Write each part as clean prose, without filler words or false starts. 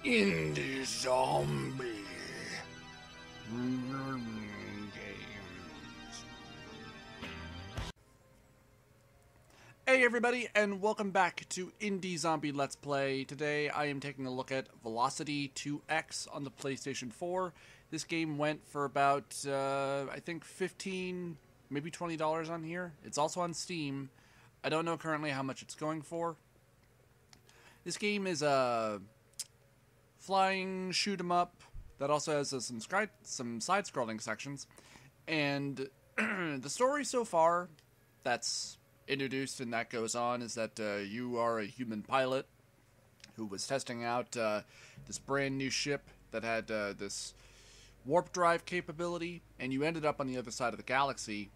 Indie Zombie Games. Hey everybody, and welcome back to Indie Zombie Let's Play. Today I am taking a look at Velocity 2X on the PlayStation 4. This game went for about, I think $15, maybe $20 on here. It's also on Steam. I don't know currently how much it's going for. This game is a flying shoot 'em up that also has some side-scrolling sections, and the story so far that's introduced and that goes on is that you are a human pilot who was testing out this brand new ship that had this warp drive capability, and you ended up on the other side of the galaxy.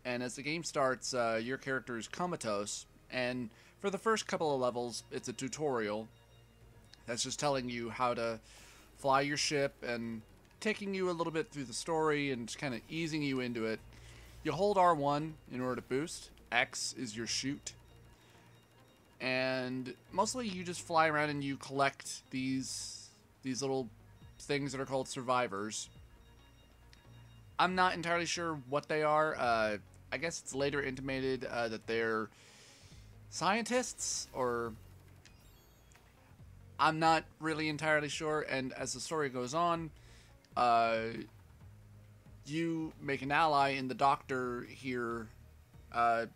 And as the game starts, your character is comatose, and for the first couple of levels it's a tutorial that's just telling you how to fly your ship and taking you a little bit through the story and just kind of easing you into it. You hold R1 in order to boost. X is your shoot. And mostly you just fly around and you collect these little things that are called survivors. I'm not entirely sure what they are. I guess it's later intimated that they're scientists, or I'm not really entirely sure. And as the story goes on, you make an ally in the doctor here.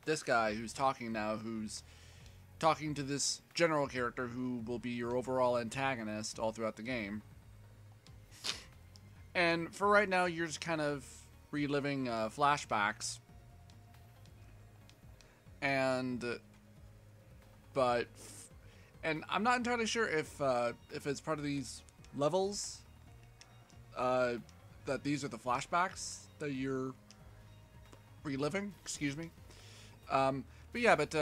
This guy who's talking now, who's talking to this general character who will be your overall antagonist all throughout the game. And for right now, you're just kind of reliving flashbacks. And I'm not entirely sure if it's part of these levels that these are the flashbacks that you're reliving. Excuse me. But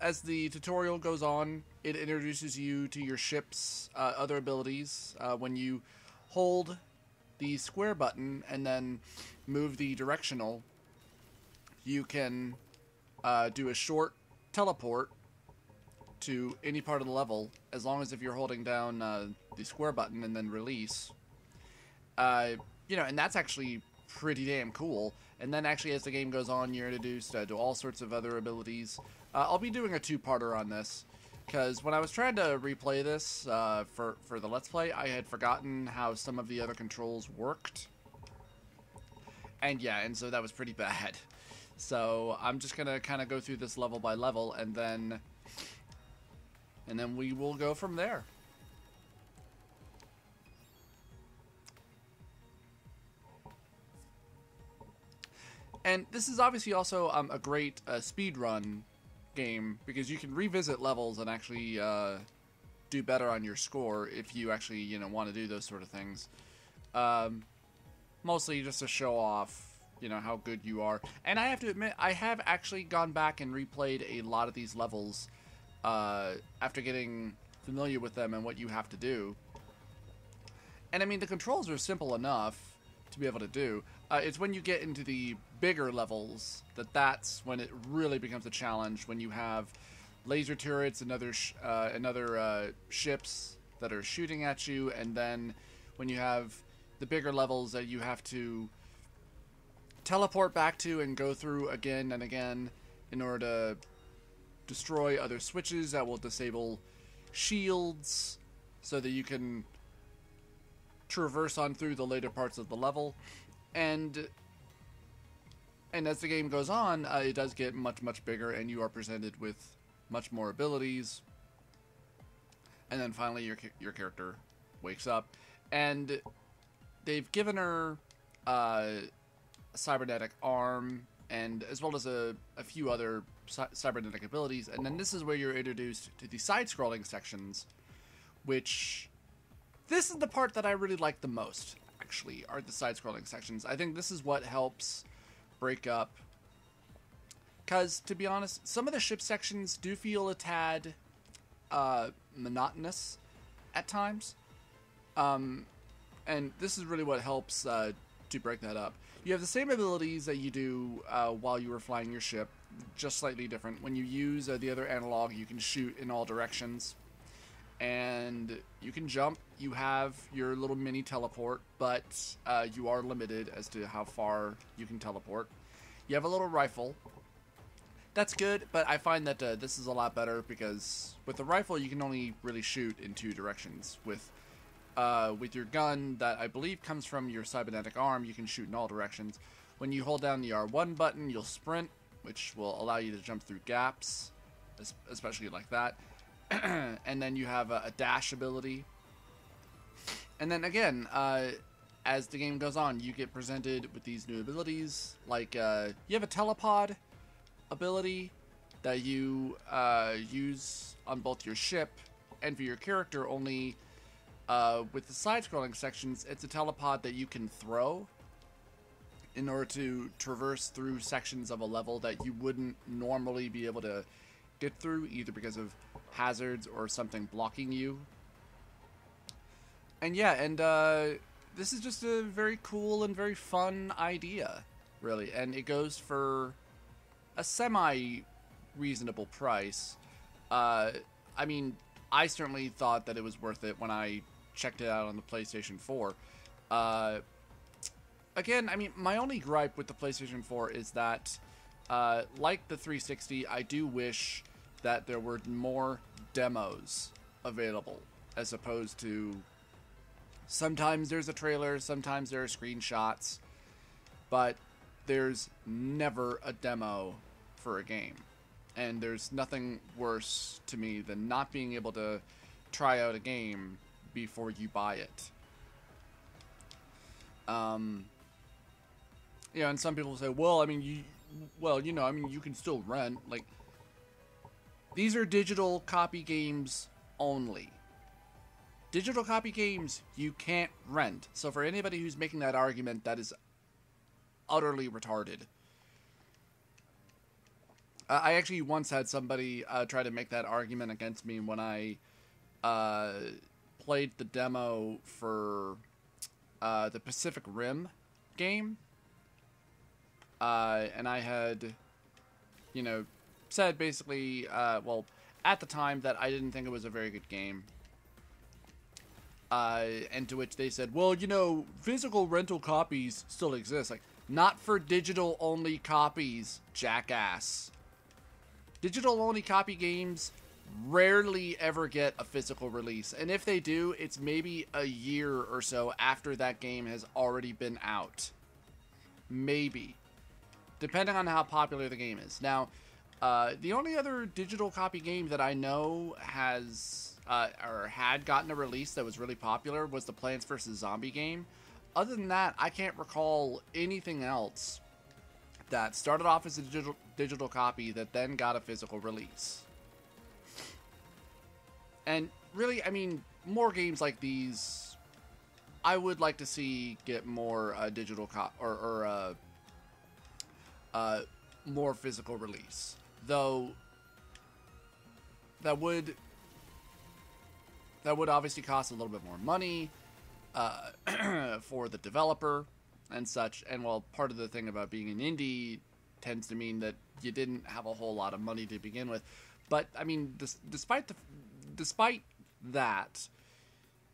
as the tutorial goes on, it introduces you to your ship's other abilities. When you hold the square button and then move the directional, you can do a short teleport to any part of the level, as long as if you're holding down the square button and then release. And that's actually pretty damn cool. And then actually as the game goes on, you're introduced to all sorts of other abilities. I'll be doing a two-parter on this, because when I was trying to replay this for the Let's Play, I had forgotten how some of the other controls worked. And so that was pretty bad. So I'm just going to kind of go through this level by level, and then we will go from there. And this is obviously also a great speedrun game, because you can revisit levels and actually do better on your score if you actually want to do those sort of things. Mostly just to show off how good you are. And I have to admit, I have actually gone back and replayed a lot of these levels after getting familiar with them and what you have to do. And I mean, the controls are simple enough to be able to do. It's when you get into the bigger levels that's when it really becomes a challenge, when you have laser turrets and other ships that are shooting at you, and then when you have the bigger levels that you have to teleport back to and go through again and again in order to destroy other switches that will disable shields so that you can traverse on through the later parts of the level. And as the game goes on, it does get much bigger, and you are presented with much more abilities. And then finally your character wakes up, and they've given her a cybernetic arm, and as well as a few other cybernetic abilities. And then this is where you're introduced to the side-scrolling sections, which this is the part that I really like the most, actually, are the side-scrolling sections. I think this is what helps break up, because to be honest, some of the ship sections do feel a tad monotonous at times, and this is really what helps to break that up. You have the same abilities that you do while you were flying your ship, just slightly different. When you use the other analog, you can shoot in all directions. and you can jump. You have your little mini teleport, but you are limited as to how far you can teleport. You have a little rifle. That's good, but I find that this is a lot better because with the rifle you can only really shoot in 2 directions. With your gun, that I believe comes from your cybernetic arm, you can shoot in all directions. When you hold down the R1 button, you'll sprint, which will allow you to jump through gaps, especially like that. And then you have a dash ability. And then again, as the game goes on, you get presented with these new abilities. Like, you have a telepod ability that you use on both your ship and for your character, only with the side-scrolling sections, it's a telepod that you can throw in order to traverse through sections of a level that you wouldn't normally be able to get through, either because of hazards or something blocking you. And yeah, and this is just a very cool and very fun idea, really, and it goes for a semi-reasonable price. I mean, I certainly thought that it was worth it when I checked it out on the PlayStation 4. Again, I mean, my only gripe with the PlayStation 4 is that, like the 360, I do wish that there were more demos available, as opposed to sometimes there's a trailer, sometimes there are screenshots, but there's never a demo for a game. And there's nothing worse to me than not being able to try out a game before you buy it. You know, and some people say, well, I mean, you can still rent. Like, these are digital copy games only. Digital copy games you can't rent. So for anybody who's making that argument, that is utterly retarded. I actually once had somebody try to make that argument against me when I played the demo for the Pacific Rim game. And I had, you know, said basically, well, at the time that I didn't think it was a very good game. And to which they said, well, you know, physical rental copies still exist. Like, not for digital-only copies, jackass. Digital-only copy games rarely ever get a physical release. And if they do, it's maybe a year or so after that game has already been out. Maybe. Depending on how popular the game is. Now, the only other digital copy game that I know has... or had gotten a release that was really popular was the Plants vs. Zombie game. Other than that, I can't recall anything else that started off as a digital copy that then got a physical release. And really, I mean, more games like these, I would like to see get more digital more physical release. Though that would obviously cost a little bit more money for the developer and such. And well, part of the thing about being an indie tends to mean that you didn't have a whole lot of money to begin with. But I mean, despite that,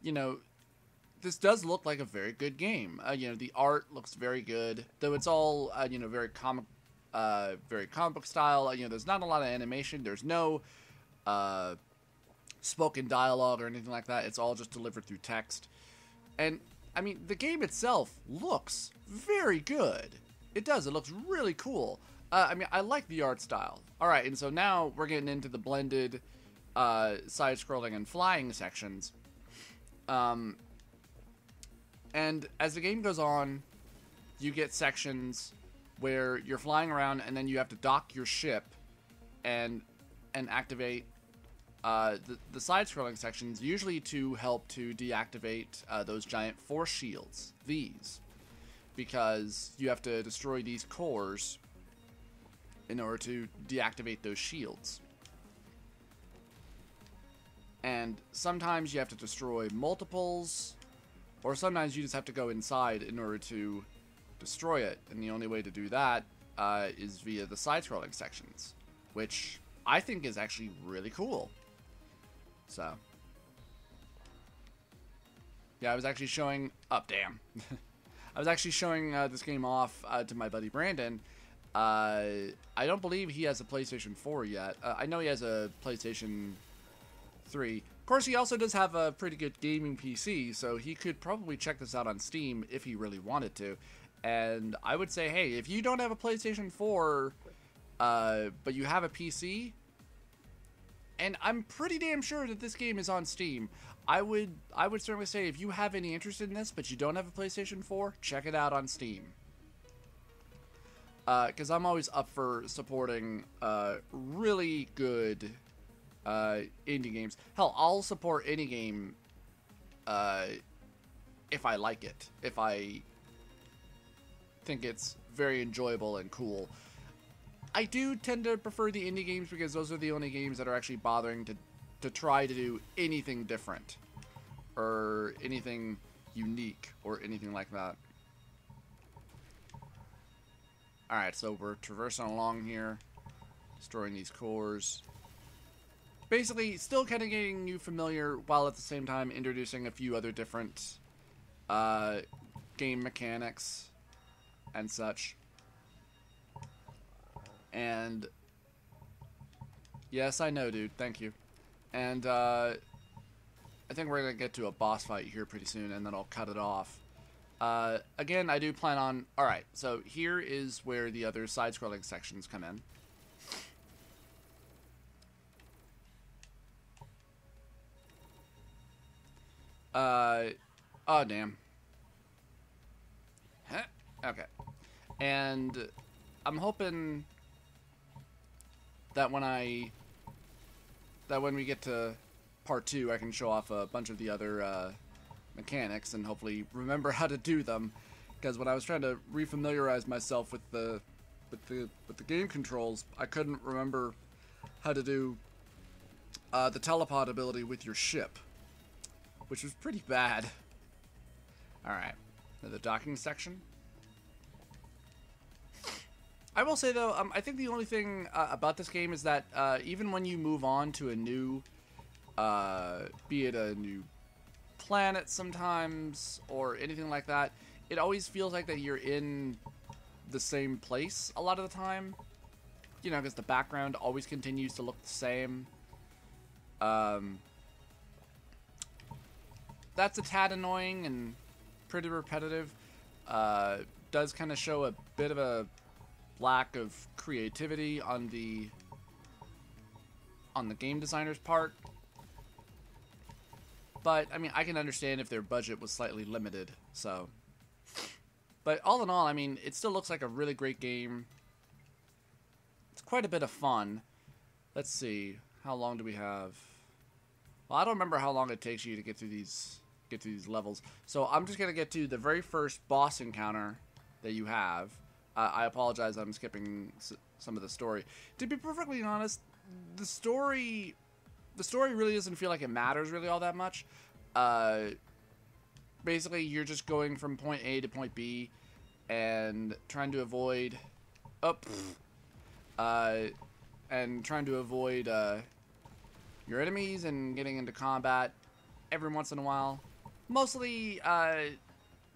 you know, this does look like a very good game. You know, the art looks very good, though it's all you know, very comic book style. You know, there's not a lot of animation. There's no spoken dialogue or anything like that. It's all just delivered through text. And I mean, the game itself looks very good. It does. It looks really cool. I mean, I like the art style. All right, and so now we're getting into the blended side-scrolling and flying sections. And as the game goes on, you get sections where you're flying around, and then you have to dock your ship and activate the side-scrolling sections, usually to help to deactivate those giant force shields, these, because you have to destroy these cores in order to deactivate those shields. And sometimes you have to destroy multiples, or sometimes you just have to go inside in order to destroy it, and the only way to do that is via the side-scrolling sections, which I think is actually really cool. So, Yeah, I was actually showing... Oh, damn. I was actually showing this game off to my buddy Brandon. I don't believe he has a PlayStation 4 yet. I know he has a PlayStation 3. Of course, he also does have a pretty good gaming PC, so he could probably check this out on Steam if he really wanted to. And I would say, hey, if you don't have a PlayStation 4, but you have a PC, and I'm pretty damn sure that this game is on Steam, I would certainly say if you have any interest in this, but you don't have a PlayStation 4, check it out on Steam. Because I'm always up for supporting really good indie games. Hell, I'll support any game if I like it. If I think it's very enjoyable and cool. I do tend to prefer the indie games because those are the only games that are actually bothering to try to do anything different or anything unique or anything like that. Alright, so we're traversing along here, destroying these cores. Basically, still kind of getting you familiar while at the same time introducing a few other different game mechanics and such. And yes, I know, dude. Thank you. And I think we're going to get to a boss fight here pretty soon, and then I'll cut it off. Again, I do plan on... Alright, so here is where the other side-scrolling sections come in. Oh, damn. Huh? Okay. And I'm hoping that when we get to part 2, I can show off a bunch of the other mechanics and hopefully remember how to do them. Because when I was trying to refamiliarize myself with the game controls, I couldn't remember how to do the teleport ability with your ship, which was pretty bad. Alright, the docking section. I will say though, I think the only thing about this game is that even when you move on to a new, be it a new planet sometimes or anything like that, it always feels like that you're in the same place a lot of the time. You know, because the background always continues to look the same. That's a tad annoying and pretty repetitive. Does kind of show a bit of a lack of creativity on the game designer's part. But, I mean, I can understand if their budget was slightly limited, so. But all in all, I mean, it still looks like a really great game. It's quite a bit of fun. Let's see, how long do we have? Well, I don't remember how long it takes you to get through these levels. So I'm just gonna get to the very first boss encounter that you have. I apologize, I'm skipping some of the story. To be perfectly honest, the story really doesn't feel like it matters really all that much. Basically, you're just going from point A to point B and trying to avoid your enemies and getting into combat every once in a while. Mostly, I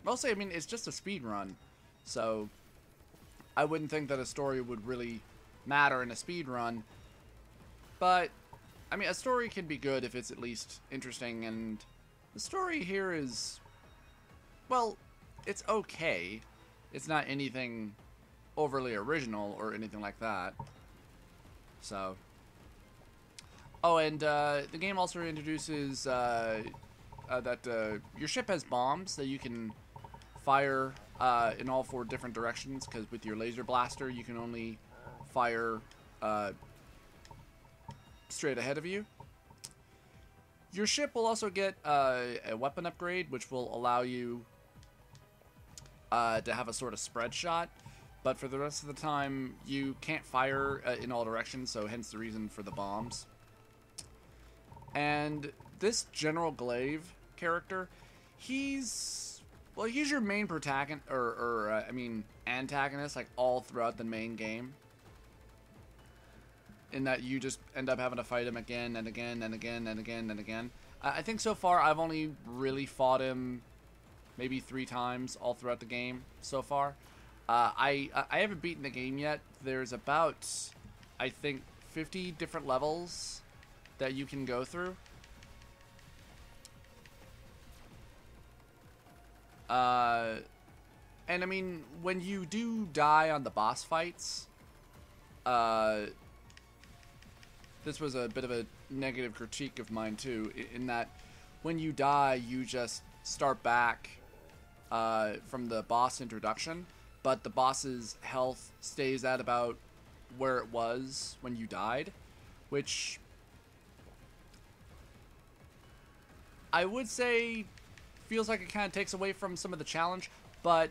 mean, it's just a speed run, so I wouldn't think that a story would really matter in a speed run. But I mean, a story can be good if it's at least interesting, and the story here is, well, it's okay. It's not anything overly original or anything like that. So, oh, and the game also introduces that your ship has bombs that you can fire in all 4 different directions, because with your laser blaster you can only fire straight ahead of you. Your ship will also get a weapon upgrade, which will allow you to have a sort of spread shot, but for the rest of the time you can't fire in all directions, so hence the reason for the bombs. And this General Glaive character, he's your main protagonist, I mean antagonist, like all throughout the main game, in that you just end up having to fight him again and again and again and again and again. I think so far I've only really fought him maybe 3 times all throughout the game so far. I haven't beaten the game yet. There's about, I think, 50 different levels that you can go through. And I mean, when you do die on the boss fights, this was a bit of a negative critique of mine too, in that when you die, you just start back from the boss introduction, but the boss's health stays at about where it was when you died, which I would say feels like it kind of takes away from some of the challenge, but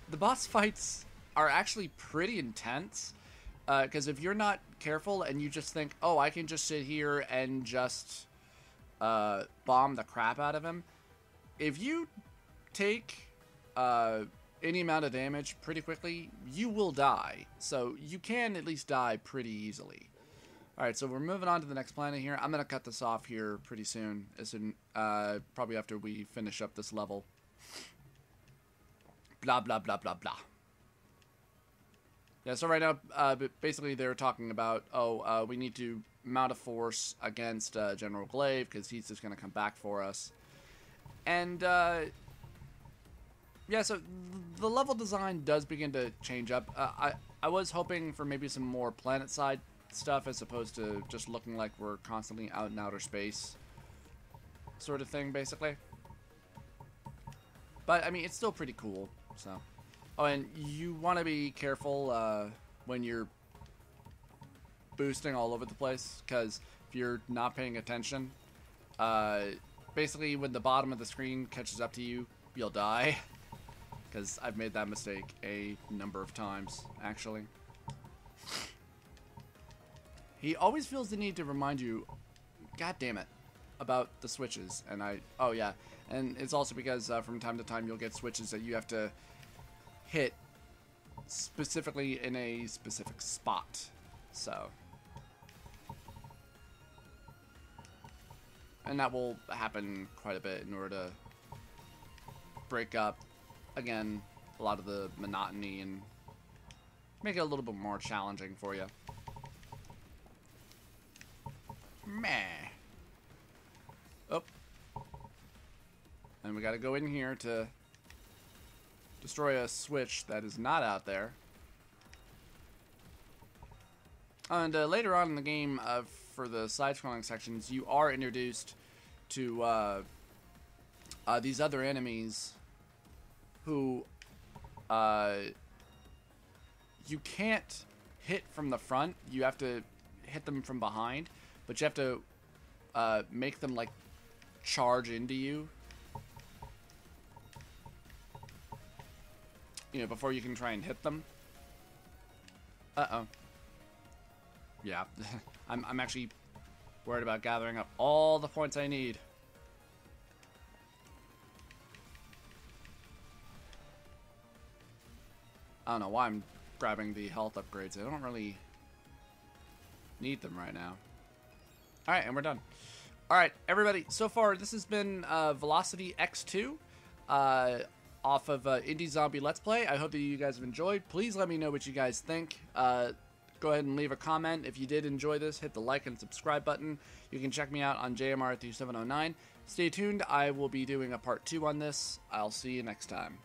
the boss fights are actually pretty intense, because if you're not careful and you just think, oh, I can just sit here and just bomb the crap out of him, if you take any amount of damage pretty quickly, you will die. So you can at least die pretty easily. Alright, so we're moving on to the next planet here. I'm going to cut this off here pretty soon, probably after we finish up this level. Blah, blah, blah, blah, blah. Yeah, so right now, basically they're talking about, we need to mount a force against General Glaive, because he's just going to come back for us. And, yeah, so the level design does begin to change up. I was hoping for maybe some more planet-side stuff, as opposed to just looking like we're constantly out in outer space sort of thing, basically. But, I mean, it's still pretty cool, so. Oh, and you want to be careful when you're boosting all over the place, because if you're not paying attention, basically when the bottom of the screen catches up to you, you'll die. Because I've made that mistake a number of times, actually. He always feels the need to remind you, god damn it, about the switches. And oh yeah, and it's also because from time to time you'll get switches that you have to hit specifically in a specific spot. So, and that will happen quite a bit in order to break up, again, a lot of the monotony and make it a little bit more challenging for you. Meh. Oh. And we gotta go in here to destroy a switch that is not out there. And later on in the game, for the side-scrolling sections, you are introduced to these other enemies who you can't hit from the front. You have to hit them from behind, but you have to make them like charge into you, before you can try and hit them. Uh-oh. Yeah, I'm actually worried about gathering up all the points I need. I don't know why I'm grabbing the health upgrades. I don't really need them right now. Alright, and we're done. Alright, everybody, so far this has been Velocity X2 off of Indie Zombie Let's Play. I hope that you guys have enjoyed. Please let me know what you guys think. Go ahead and leave a comment. If you did enjoy this, hit the like and subscribe button. You can check me out on JMR3709. Stay tuned. I will be doing a part 2 on this. I'll see you next time.